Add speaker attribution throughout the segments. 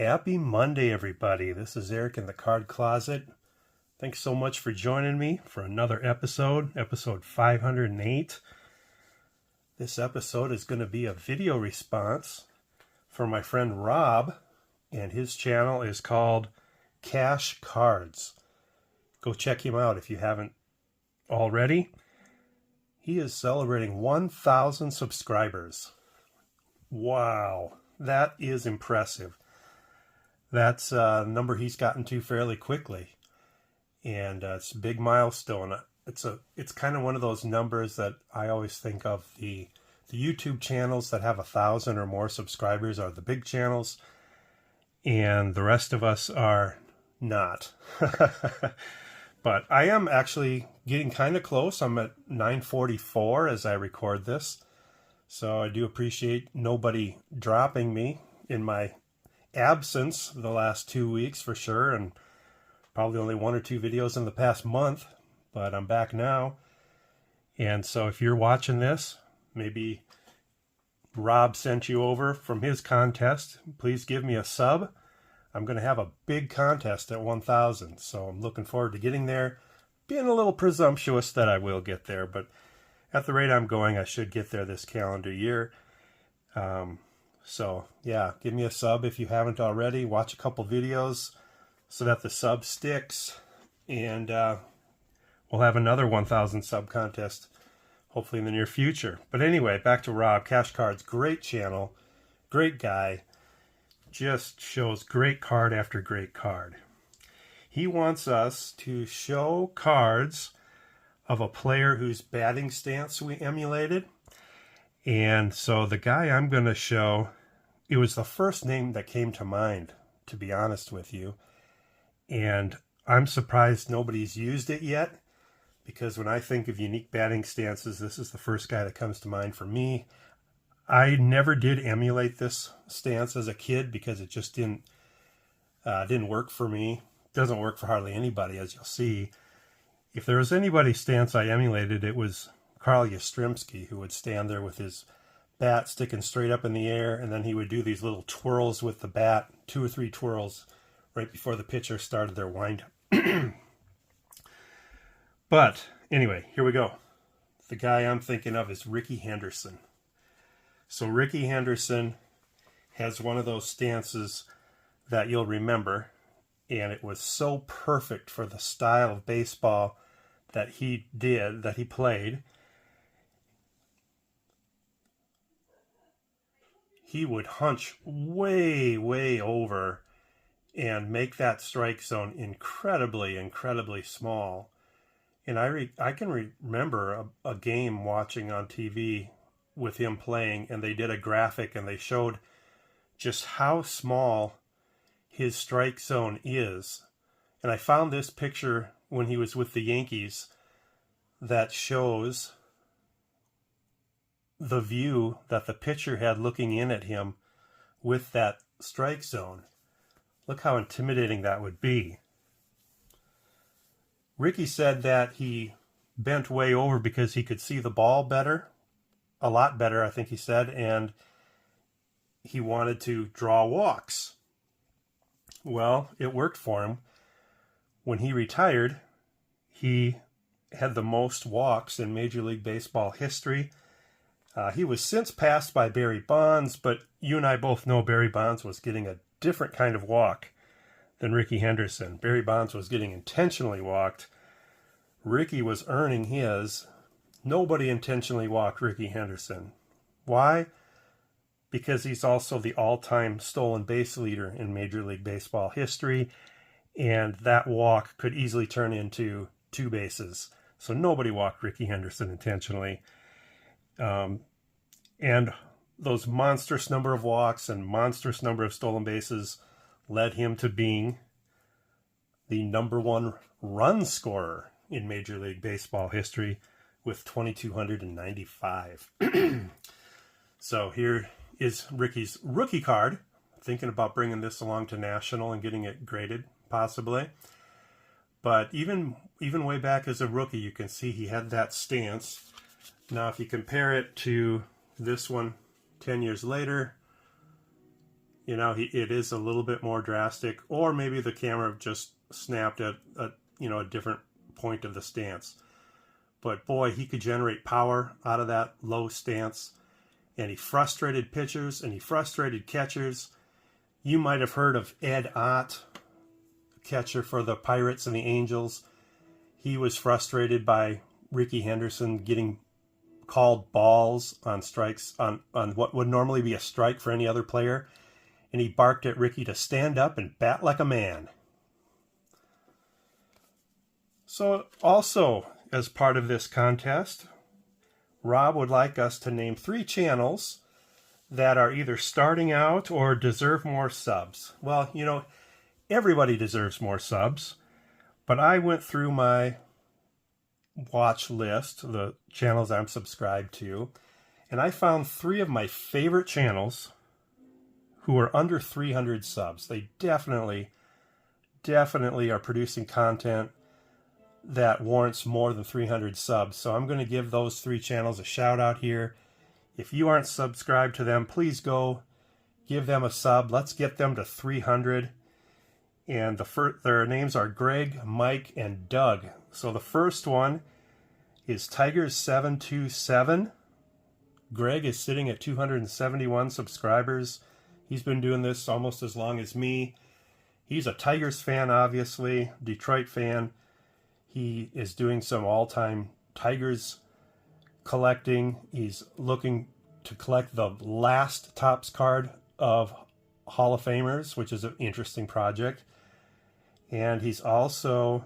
Speaker 1: Happy Monday, everybody. This is Eric in the Card Closet. Thanks so much for joining me for another episode 508. This episode is going to be a video response for my friend Rob, and his channel is called Cash Cards. Go check him out if you haven't already. He is celebrating 1,000 subscribers. Wow, that is impressive. That's a number he's gotten to fairly quickly, and it's a big milestone. It's kind of one of those numbers that I always think of. The YouTube channels that have 1,000 or more subscribers are the big channels, and the rest of us are not. But I am actually getting kind of close. I'm at 944 as I record this, so I do appreciate nobody dropping me in my absence the last 2 weeks for sure, and probably only 1 or 2 videos in the past month, but I'm back now. And so if you're watching this, maybe Rob sent you over from his contest, please give me a sub. I'm going to have a big contest at 1,000, so I'm looking forward to getting there. Being a little presumptuous that I will get there, but at the rate I'm going, I should get there this calendar year. So yeah, give me a sub if you haven't already. Watch a couple videos so that the sub sticks, and we'll have another 1,000 sub contest hopefully in the near future. But anyway, back to Rob. Cash Cards, great channel, great guy, just shows great card after great card. He wants us to show cards of a player whose batting stance we emulated. And so the guy I'm going to show, it was the first name that came to mind, to be honest with you. And I'm surprised nobody's used it yet, because when I think of unique batting stances, this is the first guy that comes to mind for me. I never did emulate this stance as a kid because it just didn't work for me. It doesn't work for hardly anybody, as you'll see. If there was anybody's stance I emulated, it was Carl Yastrzemski, who would stand there with his bat sticking straight up in the air, and then he would do these little twirls with the bat, 2 or 3 twirls, right before the pitcher started their windup. But anyway, here we go. The guy I'm thinking of is Rickey Henderson. So Rickey Henderson has one of those stances that you'll remember, and it was so perfect for the style of baseball that he played. He would hunch way, way over and make that strike zone incredibly, incredibly small. And I can remember a game watching on TV with him playing, and they did a graphic and they showed just how small his strike zone is. And I found this picture when he was with the Yankees that shows the view that the pitcher had looking in at him with that strike zone. Look how intimidating that would be. Rickey said that he bent way over because he could see the ball better, a lot better, I think he said, and he wanted to draw walks. Well, it worked for him. When he retired, he had the most walks in Major League Baseball history. He was since passed by Barry Bonds, but you and I both know Barry Bonds was getting a different kind of walk than Rickey Henderson. Barry Bonds was getting intentionally walked. Rickey was earning his. Nobody intentionally walked Rickey Henderson. Why? Because he's also the all-time stolen base leader in Major League Baseball history, and that walk could easily turn into 2 bases. So nobody walked Rickey Henderson intentionally. And those monstrous number of walks and monstrous number of stolen bases led him to being the #1 run scorer in Major League Baseball history with 2,295. So here is Rickey's rookie card. Thinking about bringing this along to National and getting it graded, possibly. But even way back as a rookie, you can see he had that stance. Now, if you compare it to this one 10 years later, You know, it is a little bit more drastic, or maybe the camera just snapped at a different point of the stance. But boy, he could generate power out of that low stance, and he frustrated pitchers and he frustrated catchers. You might have heard of Ed Ott, catcher for the Pirates and the Angels. He was frustrated by Rickey Henderson getting called balls on strikes on what would normally be a strike for any other player. And he barked at Rickey to stand up and bat like a man. So also, as part of this contest, Rob would like us to name 3 channels that are either starting out or deserve more subs. Well, you know, everybody deserves more subs, but I went through my watch list, the channels I'm subscribed to, and I found 3 of my favorite channels who are under 300 subs. They definitely are producing content that warrants more than 300 subs. So I'm going to give those 3 channels a shout out here. If you aren't subscribed to them, please go give them a sub. Let's get them to 300. And their names are Greg, Mike, and Doug. So the first one is Tigers727. Greg is sitting at 271 subscribers. He's been doing this almost as long as me. He's a Tigers fan, obviously, Detroit fan. He is doing some all-time Tigers collecting. He's looking to collect the last Topps card of Hall of Famers, which is an interesting project. And he's also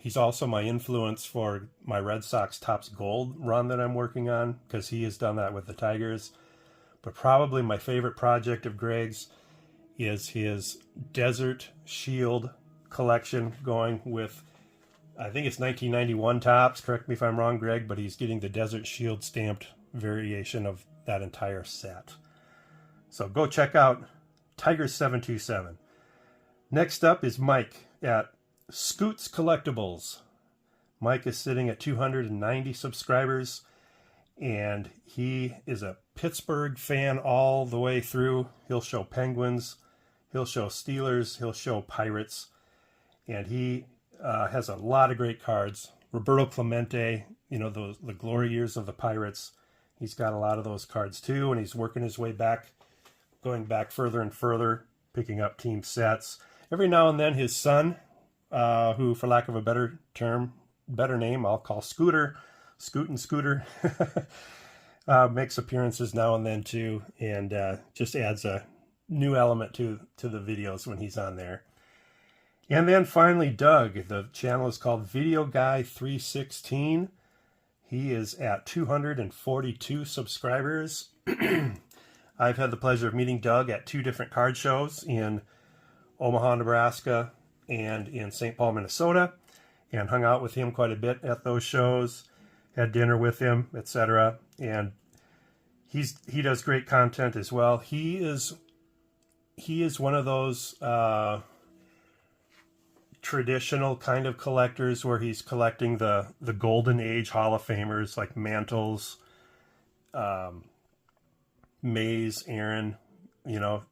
Speaker 1: he's also my influence for my Red Sox Topps Gold run that I'm working on, because he has done that with the Tigers. But probably my favorite project of Greg's is his Desert Shield collection, going with, I think it's 1991 Topps. Correct me if I'm wrong, Greg, but he's getting the Desert Shield stamped variation of that entire set. So go check out Tigers727. Next up is Mike at Scoots Collectibles. Mike is sitting at 290 subscribers, and he is a Pittsburgh fan all the way through. He'll show Penguins, he'll show Steelers, he'll show Pirates, and he has a lot of great cards. Roberto Clemente, you know, the glory years of the Pirates. He's got a lot of those cards too, and he's working his way back, going back further and further, picking up team sets. Every now and then his son, who, for lack of a better name, I'll call Scooter, Scootin' Scooter, makes appearances now and then too, and just adds a new element to the videos when he's on there. And then finally, Doug. The channel is called Video Guy 316. He is at 242 subscribers. I've had the pleasure of meeting Doug at 2 different card shows in Omaha, Nebraska, and in St. Paul, Minnesota, and hung out with him quite a bit at those shows, had dinner with him, etc. And he does great content as well. He is one of those traditional kind of collectors where he's collecting the Golden Age Hall of Famers like Mantles, Mays, Aaron. You know,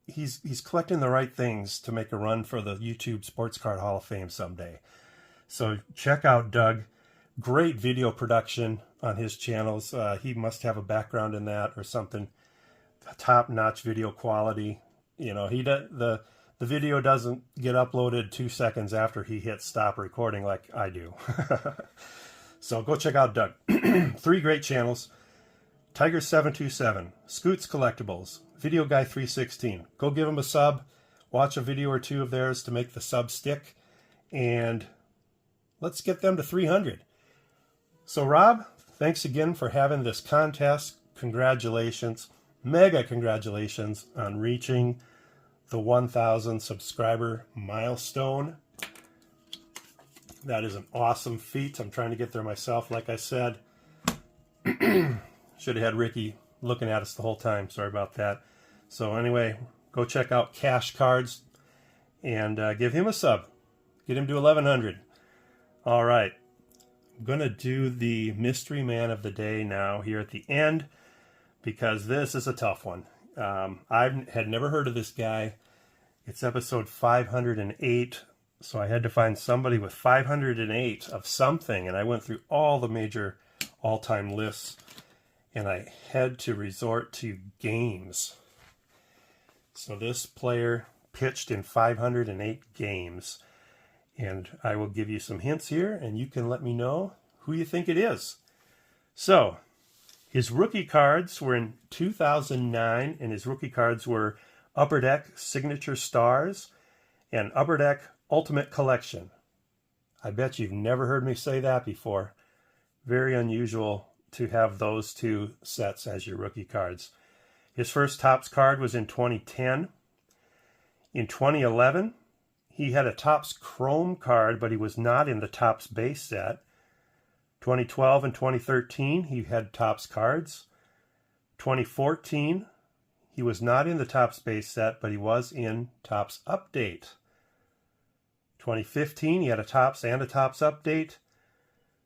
Speaker 1: he's collecting the right things to make a run for the YouTube Sports Card Hall of Fame someday. So check out Doug. Great video production on his channels. He must have a background in that or something. Top-notch video quality. You know, the video doesn't get uploaded 2 seconds after he hits stop recording like I do. So go check out Doug. 3 great channels. Tigers727, Scoots Collectibles, Video Guy 316. Go give him a sub. Watch a video or 2 of theirs to make the sub stick. And let's get them to 300. So Rob, thanks again for having this contest. Congratulations. Mega congratulations on reaching the 1,000 subscriber milestone. That is an awesome feat. I'm trying to get there myself, like I said. Should have had Ricky looking at us the whole time. Sorry about that. So anyway, go check out Cash Cards and give him a sub. Get him to 1,100. All right. I'm going to do the Mystery Man of the Day now here at the end, because this is a tough one. I had never heard of this guy. It's episode 508, so I had to find somebody with 508 of something, and I went through all the major all-time lists, and I had to resort to games. So this player pitched in 508 games, and I will give you some hints here, and you can let me know who you think it is. So, his rookie cards were in 2009, and his rookie cards were Upper Deck Signature Stars and Upper Deck Ultimate Collection. I bet you've never heard me say that before. Very unusual to have those two sets as your rookie cards. His first Topps card was in 2010. In 2011, he had a Topps Chrome card, but he was not in the Topps base set. 2012 and 2013, he had Topps cards. 2014, he was not in the Topps base set, but he was in Topps Update. 2015, he had a Topps and a Topps Update.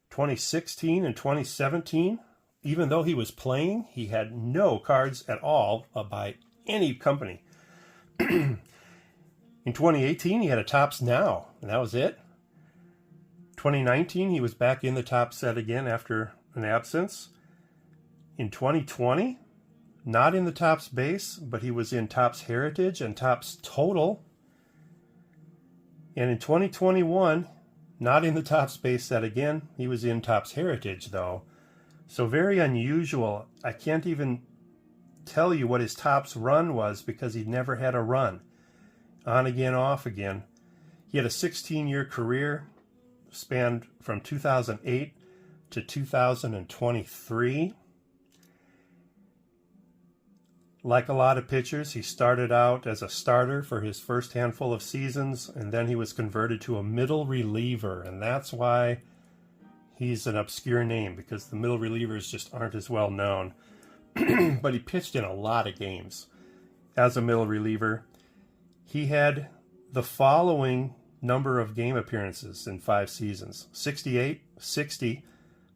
Speaker 1: 2016 and 2017, even though he was playing, he had no cards at all by any company. In 2018, he had a Topps Now, and that was it. 2019, he was back in the Topps set again after an absence. In 2020, not in the Topps base, but he was in Topps Heritage and Topps Total. And in 2021, not in the Topps base set again, he was in Topps Heritage though. So very unusual. I can't even tell you what his Topps run was because he never had a run. On again, off again. He had a 16-year career, spanned from 2008 to 2023. Like a lot of pitchers, he started out as a starter for his first handful of seasons, and then he was converted to a middle reliever, and that's why he's an obscure name, because the middle relievers just aren't as well known. But he pitched in a lot of games as a middle reliever. He had the following number of game appearances in 5 seasons: 68, 60,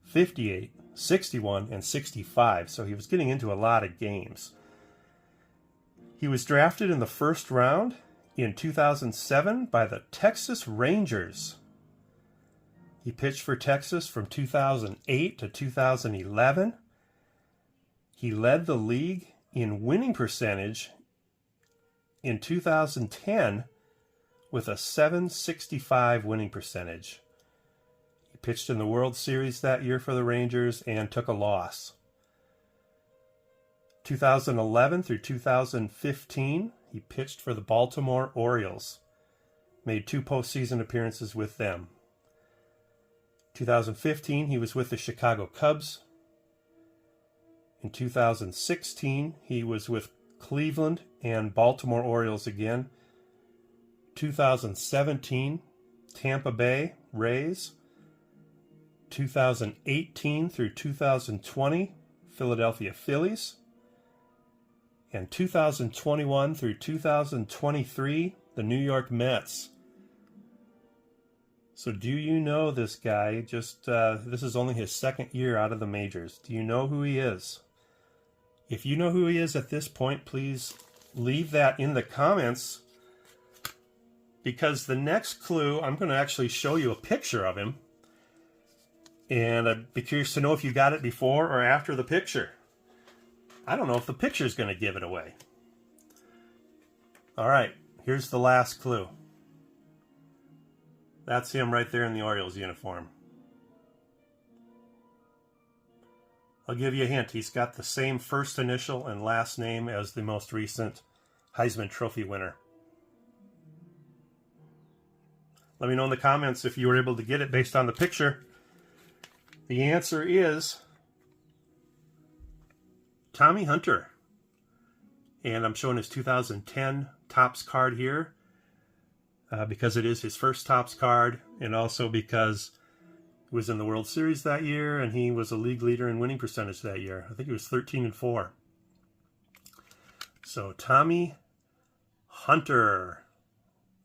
Speaker 1: 58, 61, and 65. So he was getting into a lot of games. He was drafted in the first round in 2007 by the Texas Rangers. He pitched for Texas from 2008 to 2011. He led the league in winning percentage in 2010 with a .765 winning percentage. He pitched in the World Series that year for the Rangers and took a loss. 2011 through 2015, he pitched for the Baltimore Orioles. Made 2 postseason appearances with them. 2015, he was with the Chicago Cubs. In 2016, he was with Cleveland and Baltimore Orioles again. 2017, Tampa Bay Rays. 2018 through 2020, Philadelphia Phillies. And 2021 through 2023, the New York Mets. So do you know this guy? This is only his 2nd year out of the majors. Do you know who he is? If you know who he is at this point, please leave that in the comments, because the next clue, I'm going to actually show you a picture of him, and I'd be curious to know if you got it before or after the picture. I don't know if the picture is going to give it away. All right, here's the last clue. That's him right there in the Orioles uniform. I'll give you a hint. He's got the same first initial and last name as the most recent Heisman Trophy winner. Let me know in the comments if you were able to get it based on the picture. The answer is Tommy Hunter. And I'm showing his 2010 Topps card here because it is his first Topps card, and also because he was in the World Series that year and he was a league leader in winning percentage that year. I think he was 13-4. So Tommy Hunter.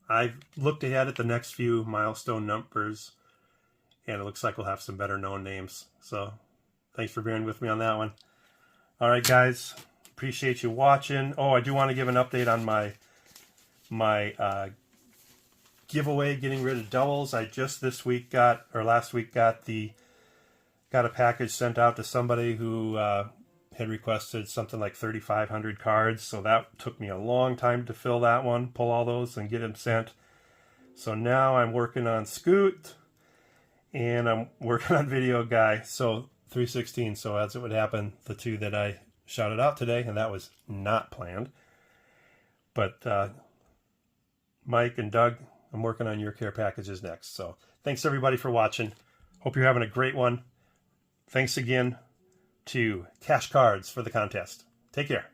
Speaker 1: I've looked ahead at the next few milestone numbers, and it looks like we'll have some better known names. So thanks for bearing with me on that one. All right, guys, Appreciate you watching. Oh, I do want to give an update on my giveaway, getting rid of doubles. I just last week got a package sent out to somebody who had requested something like 3,500 cards. So that took me a long time to fill that one, pull all those and get them sent. So now I'm working on Scoot and I'm working on Video Guy. So 316. So as it would happen, the two that I shouted out today, and that was not planned. But Mike and Doug, I'm working on your care packages next. So thanks everybody for watching. Hope you're having a great one. Thanks again to Cash Cards for the contest. Take care.